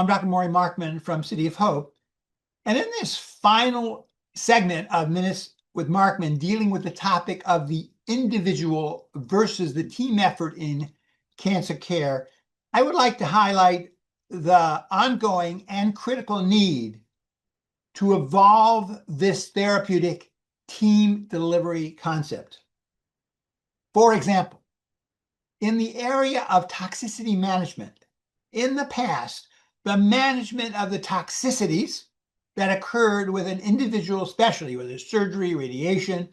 I'm Dr. Maury Markman from City of Hope. And in this final segment of Minutes with Markman, dealing with the topic of the individual versus the team effort in cancer care, I would like to highlight the ongoing and critical need to evolve this therapeutic team delivery concept. For example, in the area of toxicity management, in the past, the management of the toxicities that occurred with an individual specialty, whether it's surgery, radiation,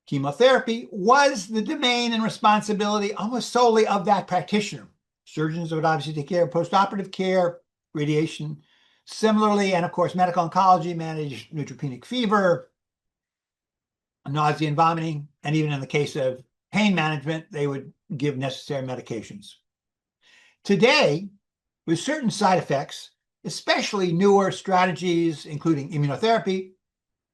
chemotherapy, was the domain and responsibility almost solely of that practitioner. Surgeons would obviously take care of postoperative care, radiation. Similarly, and of course, medical oncology managed neutropenic fever, nausea and vomiting, and even in the case of pain management, they would give necessary medications. Today, with certain side effects, especially newer strategies, including immunotherapy,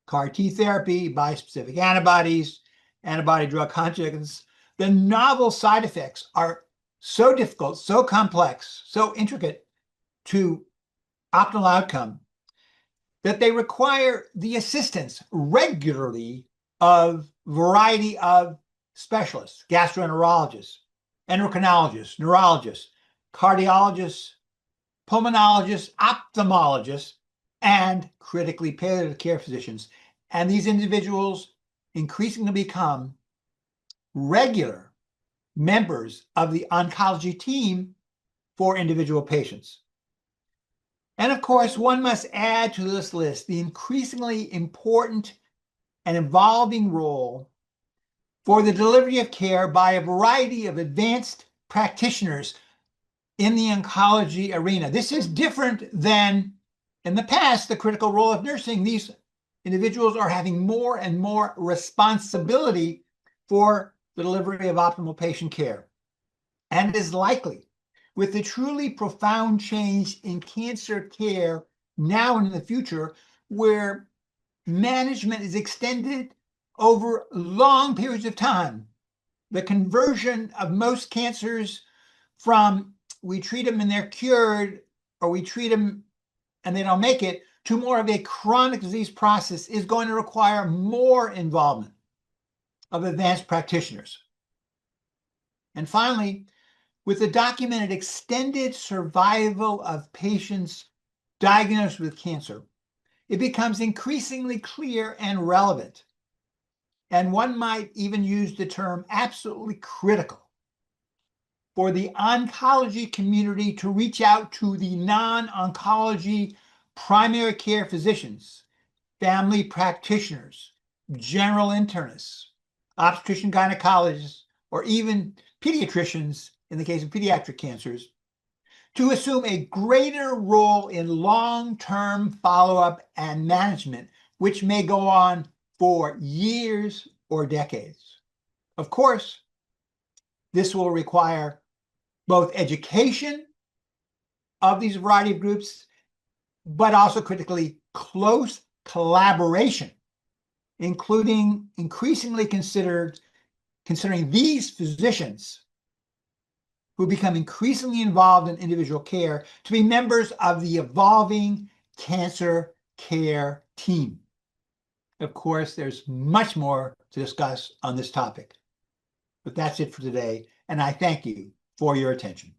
CAR T therapy, bispecific antibodies, antibody drug conjugates, the novel side effects are so difficult, so complex, so intricate to optimal outcome that they require the assistance regularly of a variety of specialists, gastroenterologists, endocrinologists, neurologists, cardiologists, pulmonologists, ophthalmologists, and critically palliative care physicians. And these individuals increasingly become regular members of the oncology team for individual patients. And of course, one must add to this list the increasingly important and evolving role for the delivery of care by a variety of advanced practitioners in the oncology arena. This is different than in the past, the critical role of nursing. These individuals are having more and more responsibility for the delivery of optimal patient care. And it is likely, with the truly profound change in cancer care now and in the future, where management is extended over long periods of time, the conversion of most cancers from we treat them and they're cured, or we treat them and they don't make it, to more of a chronic disease process is going to require more involvement of advanced practitioners. And finally, with the documented extended survival of patients diagnosed with cancer, it becomes increasingly clear and relevant, and one might even use the term absolutely critical, for the oncology community to reach out to the non-oncology primary care physicians, family practitioners, general internists, obstetrician gynecologists, or even pediatricians in the case of pediatric cancers, to assume a greater role in long-term follow-up and management, which may go on for years or decades. Of course, this will require both education of these variety of groups, but also critically close collaboration, including increasingly considering these physicians who become increasingly involved in individual care to be members of the evolving cancer care team. Of course, there's much more to discuss on this topic, but that's it for today, and I thank you for your attention.